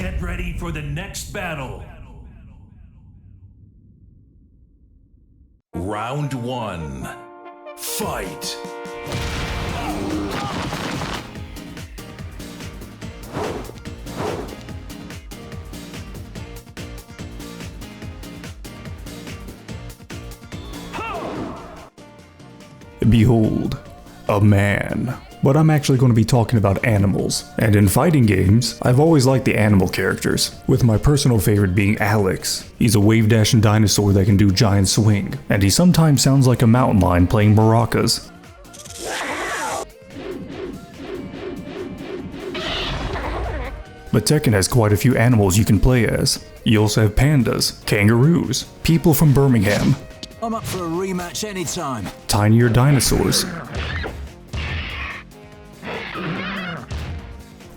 Get ready for the next battle. Round 1. Fight. Behold, a man. But I'm actually going to be talking about animals. And in fighting games, I've always liked the animal characters, with my personal favorite being Alex. He's a wave-dashing dinosaur that can do giant swing, and he sometimes sounds like a mountain lion playing maracas. But Tekken has quite a few animals you can play as. You also have pandas, kangaroos, people from Birmingham. I'm up for a rematch anytime. Tinier dinosaurs.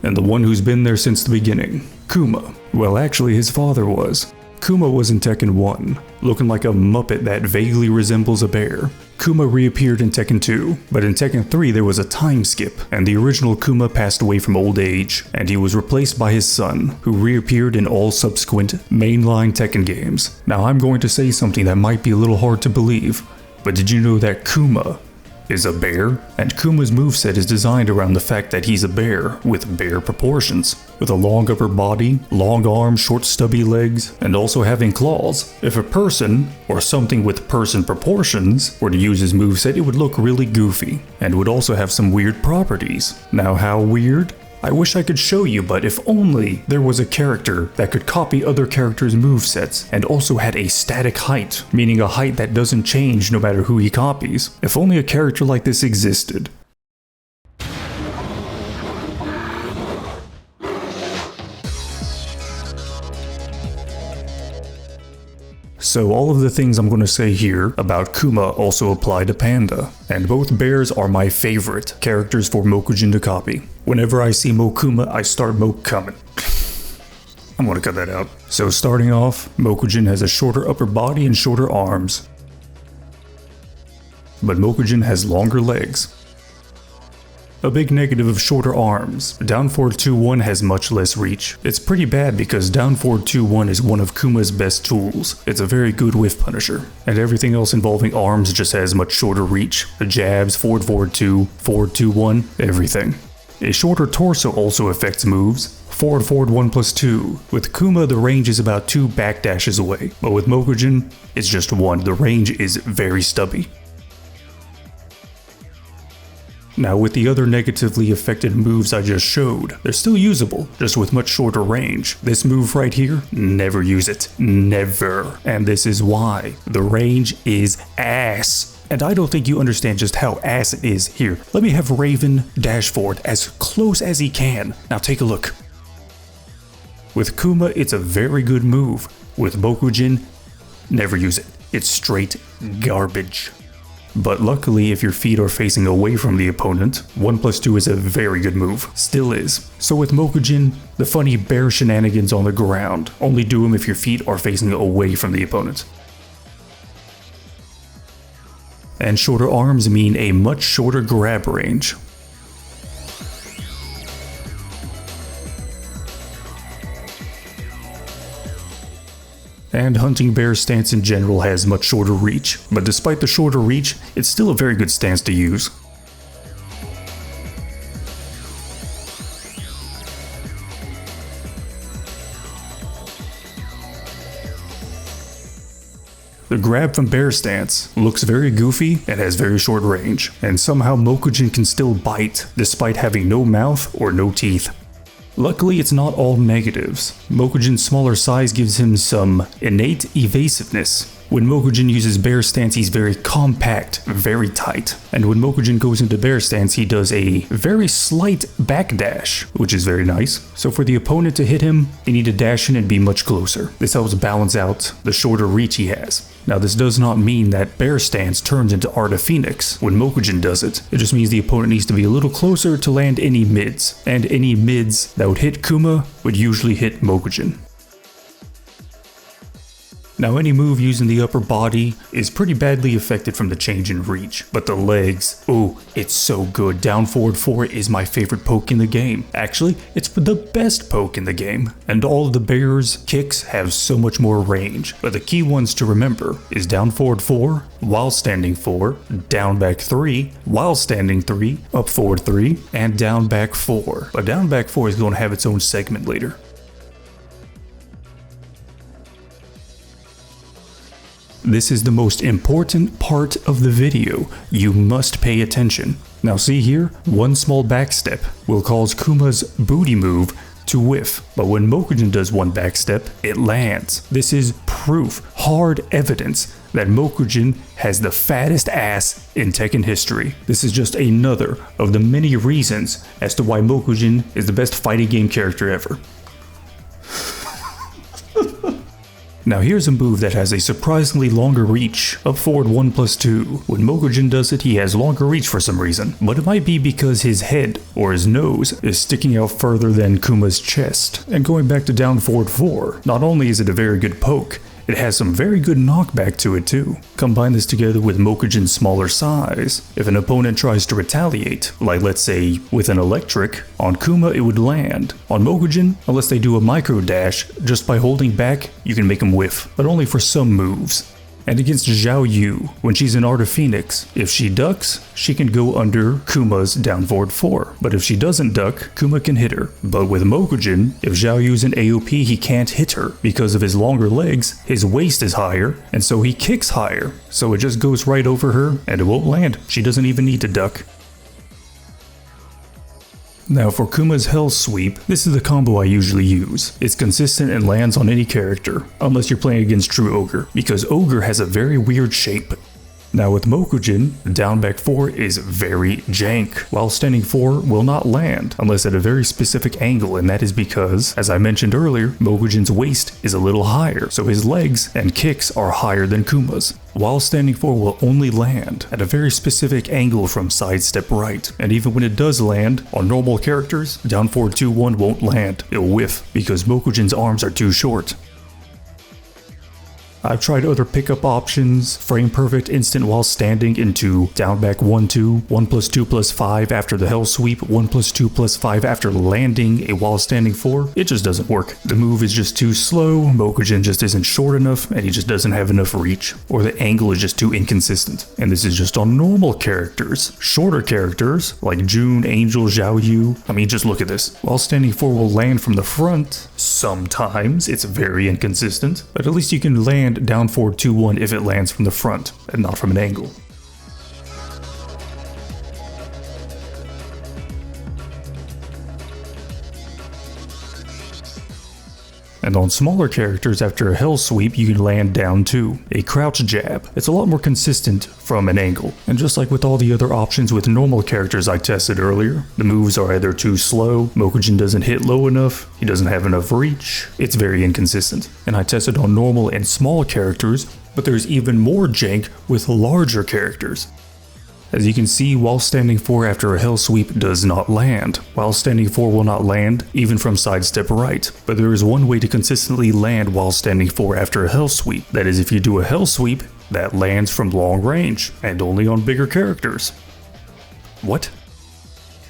And the one who's been there since the beginning, Kuma. Well, actually his father was. Kuma was in Tekken 1, looking like a Muppet that vaguely resembles a bear. Kuma reappeared in Tekken 2, but in Tekken 3 there was a time skip, and the original Kuma passed away from old age, and he was replaced by his son, who reappeared in all subsequent mainline Tekken games. Now I'm going to say something that might be a little hard to believe, but did you know that Kuma is a bear? And Kuma's moveset is designed around the fact that he's a bear with bear proportions, with a long upper body, long arms, short stubby legs, and also having claws. If a person, or something with person proportions, were to use his moveset, it would look really goofy, and would also have some weird properties. Now how weird? I wish I could show you, but if only there was a character that could copy other characters' movesets and also had a static height, meaning a height that doesn't change no matter who he copies. If only a character like this existed. So all of the things I'm going to say here about Kuma also apply to Panda, and both bears are my favorite characters for Mokujin to copy. Whenever I see Mokuma, I start Mokumin. I'm going to cut that out. So starting off, Mokujin has a shorter upper body and shorter arms, but Mokujin has longer legs. A big negative of shorter arms, down forward 2-1 has much less reach. It's pretty bad because down forward 2-1 is one of Kuma's best tools. It's a very good whiff punisher. And everything else involving arms just has much shorter reach. The jabs, forward 2, forward 2-1, everything. A shorter torso also affects moves. Forward 1+2. With Kuma the range is about 2 backdashes away, but with Mokujin it's just 1. The range is very stubby. Now with the other negatively affected moves I just showed, they're still usable, just with much shorter range. This move right here, never use it. Never. And this is why. The range is ass. And I don't think you understand just how ass it is. Here, let me have Raven dash forward as close as he can. Now take a look. With Kuma, it's a very good move. With Mokujin, never use it. It's straight garbage. But luckily, if your feet are facing away from the opponent, 1+2 is a very good move. Still is. So with Mokujin, the funny bear shenanigans on the ground, only do them if your feet are facing away from the opponent. And shorter arms mean a much shorter grab range. And hunting bear stance in general has much shorter reach, but despite the shorter reach, it's still a very good stance to use. The grab from bear stance looks very goofy and has very short range, and somehow Mokujin can still bite despite having no mouth or no teeth. Luckily, it's not all negatives. Mokujin's smaller size gives him some innate evasiveness. When Mokujin uses bear stance, he's very compact, very tight. And when Mokujin goes into bear stance, he does a very slight backdash, which is very nice. So for the opponent to hit him, they need to dash in and be much closer. This helps balance out the shorter reach he has. Now this does not mean that bear stance turns into Art of Phoenix when Mokujin does it. It just means the opponent needs to be a little closer to land any mids. And any mids that would hit Kuma would usually hit Mokujin. Now any move using the upper body is pretty badly affected from the change in reach, but the legs, oh, it's so good. Down forward 4 is my favorite poke in the game. Actually, it's the best poke in the game, and all of the bear's kicks have so much more range, but the key ones to remember is down forward 4, while standing 4, down back 3, while standing 3, up forward 3, and down back 4. But down back 4 is going to have its own segment later. This is the most important part of the video. You must pay attention. Now see here, one small backstep will cause Kuma's booty move to whiff, but when Mokujin does one backstep, it lands. This is proof, hard evidence that Mokujin has the fattest ass in Tekken history. This is just another of the many reasons as to why Mokujin is the best fighting game character ever. Now here's a move that has a surprisingly longer reach, up forward 1+2. When Mokujin does it, he has longer reach for some reason, but it might be because his head, or his nose, is sticking out further than Kuma's chest. And going back to down forward 4, not only is it a very good poke, it has some very good knockback to it too. Combine this together with Mokujin's smaller size. If an opponent tries to retaliate, like let's say with an electric, on Kuma it would land. On Mokujin, unless they do a micro dash, just by holding back, you can make him whiff, but only for some moves. And against Xiao Yu, when she's in Art of Phoenix, if she ducks, she can go under Kuma's down forward 4. But if she doesn't duck, Kuma can hit her. But with Mokujin, if Xiao Yu's in AOP, he can't hit her. Because of his longer legs, his waist is higher, and so he kicks higher. So it just goes right over her, and it won't land. She doesn't even need to duck. Now for Kuma's Hell Sweep, this is the combo I usually use. It's consistent and lands on any character, unless you're playing against True Ogre, because Ogre has a very weird shape. Now with Mokujin, down back 4 is very jank, while standing 4 will not land, unless at a very specific angle, and that is because, as I mentioned earlier, Mokujin's waist is a little higher, so his legs and kicks are higher than Kuma's. While standing 4 will only land at a very specific angle from sidestep right, and even when it does land, on normal characters, down forward 2-1 won't land, it'll whiff, because Mokujin's arms are too short. I've tried other pickup options, frame perfect instant while standing into down back 1-2, 1+2+5 after the Hell Sweep, 1+2+5 after landing a while standing 4. It just doesn't work. The move is just too slow, Mokujin just isn't short enough, and he just doesn't have enough reach. Or the angle is just too inconsistent. And this is just on normal characters. Shorter characters, like June, Angel, Xiao Yu, I mean just look at this. While standing 4 will land from the front, sometimes it's very inconsistent, but at least you can land down forward 2-1 if it lands from the front and not from an angle. And on smaller characters, after a Hell Sweep, you can land down 2, a crouch jab. It's a lot more consistent from an angle. And just like with all the other options with normal characters I tested earlier, the moves are either too slow, Mokujin doesn't hit low enough, he doesn't have enough reach, it's very inconsistent. And I tested on normal and small characters, but there's even more jank with larger characters. As you can see, while standing 4 after a Hell Sweep does not land. While standing 4 will not land, even from sidestep right. But there is one way to consistently land while standing 4 after a Hell Sweep. That is if you do a Hell Sweep that lands from long range, and only on bigger characters. What?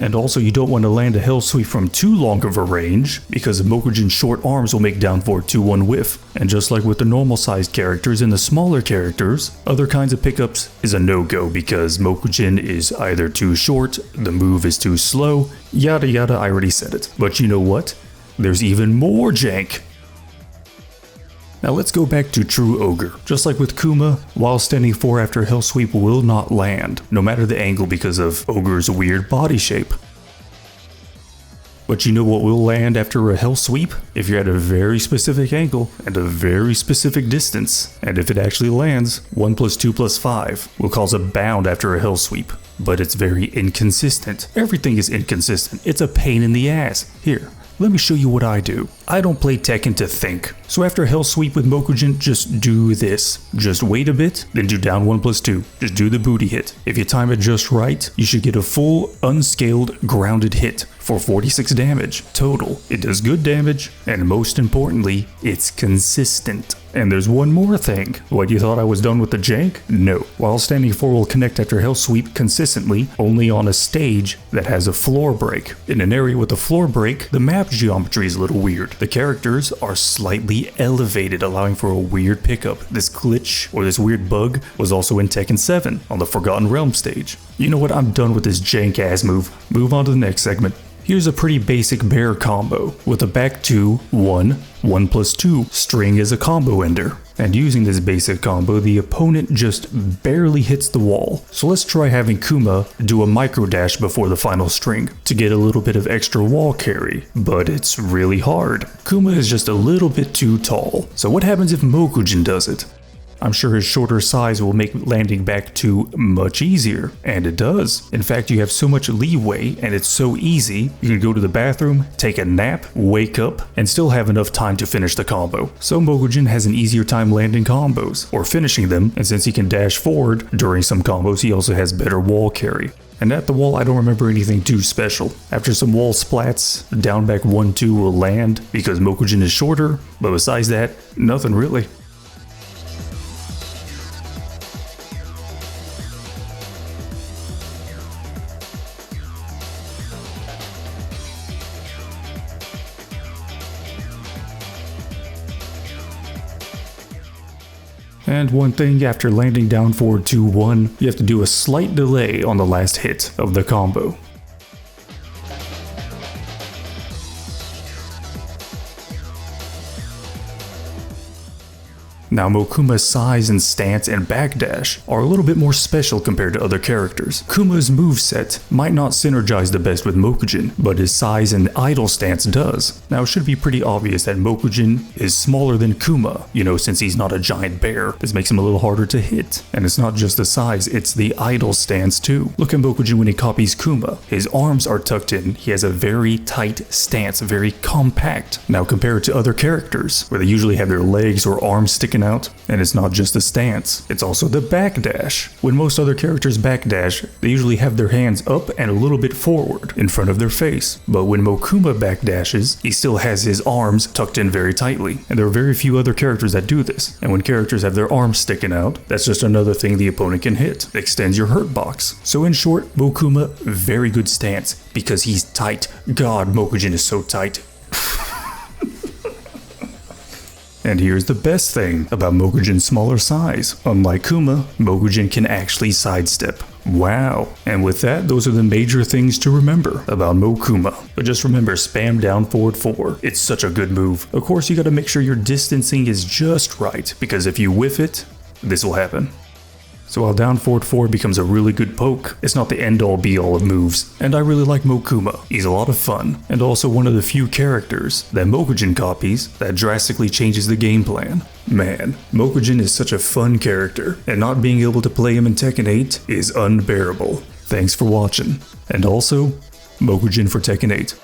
And also you don't want to land a Hell Sweep from too long of a range, because Mokujin's short arms will make down forward 2-1 whiff. And just like with the normal sized characters and the smaller characters, other kinds of pickups is a no-go because Mokujin is either too short, the move is too slow, yada yada, I already said it. But you know what? There's even more jank. Now let's go back to True Ogre. Just like with Kuma, while standing 4 after Hell Sweep will not land, no matter the angle because of Ogre's weird body shape. But you know what will land after a Hell Sweep? If you're at a very specific angle and a very specific distance. And if it actually lands, 1+2+5 will cause a bound after a Hell Sweep. But it's very inconsistent. Everything is inconsistent. It's a pain in the ass. Here. Let me show you what I do. I don't play Tekken to think. So after Hell Sweep with Mokujin, just do this. Just wait a bit, then do down 1+2. Just do the booty hit. If you time it just right, you should get a full, unscaled, grounded hit for 46 damage total. It does good damage, and most importantly, it's consistent. And there's one more thing. What, you thought I was done with the jank? No. While Standing 4 will connect after Hell Sweep consistently, only on a stage that has a floor break. In an area with a floor break, the map geometry is a little weird. The characters are slightly elevated, allowing for a weird pickup. This glitch, or this weird bug, was also in Tekken 7 on the Forgotten Realm stage. You know what, I'm done with this jank ass move. Move on to the next segment. Here's a pretty basic bear combo, with a back 2, 1, 1+2 string as a combo ender. And using this basic combo, the opponent just barely hits the wall. So let's try having Kuma do a micro dash before the final string to get a little bit of extra wall carry, but it's really hard. Kuma is just a little bit too tall. So what happens if Mokujin does it? I'm sure his shorter size will make landing back 2 much easier, and it does. In fact, you have so much leeway and it's so easy, you can go to the bathroom, take a nap, wake up, and still have enough time to finish the combo. So Mokujin has an easier time landing combos, or finishing them, and since he can dash forward during some combos, he also has better wall carry. And at the wall, I don't remember anything too special. After some wall splats, down back 1-2 will land because Mokujin is shorter, but besides that, nothing really. And one thing, after landing down forward 2-1, you have to do a slight delay on the last hit of the combo. Now Mokuma's size and stance and backdash are a little bit more special compared to other characters. Kuma's moveset might not synergize the best with Mokujin, but his size and idle stance does. Now it should be pretty obvious that Mokujin is smaller than Kuma, since he's not a giant bear. This makes him a little harder to hit. And it's not just the size, it's the idle stance too. Look at Mokujin when he copies Kuma. His arms are tucked in, he has a very tight stance, very compact. Now compare it to other characters, where they usually have their legs or arms sticking out, and it's not just the stance, it's also the backdash. When most other characters backdash, they usually have their hands up and a little bit forward in front of their face. But when Mokuma backdashes, he still has his arms tucked in very tightly, and there are very few other characters that do this. And when characters have their arms sticking out, that's just another thing the opponent can hit. It extends your hurt box. So in short, Mokuma, very good stance, because he's tight. God, Mokujin is so tight. And here's the best thing about Mokujin's smaller size. Unlike Kuma, Mokujin can actually sidestep. Wow. And with that, those are the major things to remember about Mokuma. But just remember, spam down forward 4. It's such a good move. Of course, you gotta make sure your distancing is just right, because if you whiff it, this will happen. So while down forward 4 becomes a really good poke, it's not the end-all be-all of moves, and I really like Mokuma. He's a lot of fun, and also one of the few characters that Mokujin copies that drastically changes the game plan. Man, Mokujin is such a fun character, and not being able to play him in Tekken 8 is unbearable. Thanks for watching, and also, Mokujin for Tekken 8.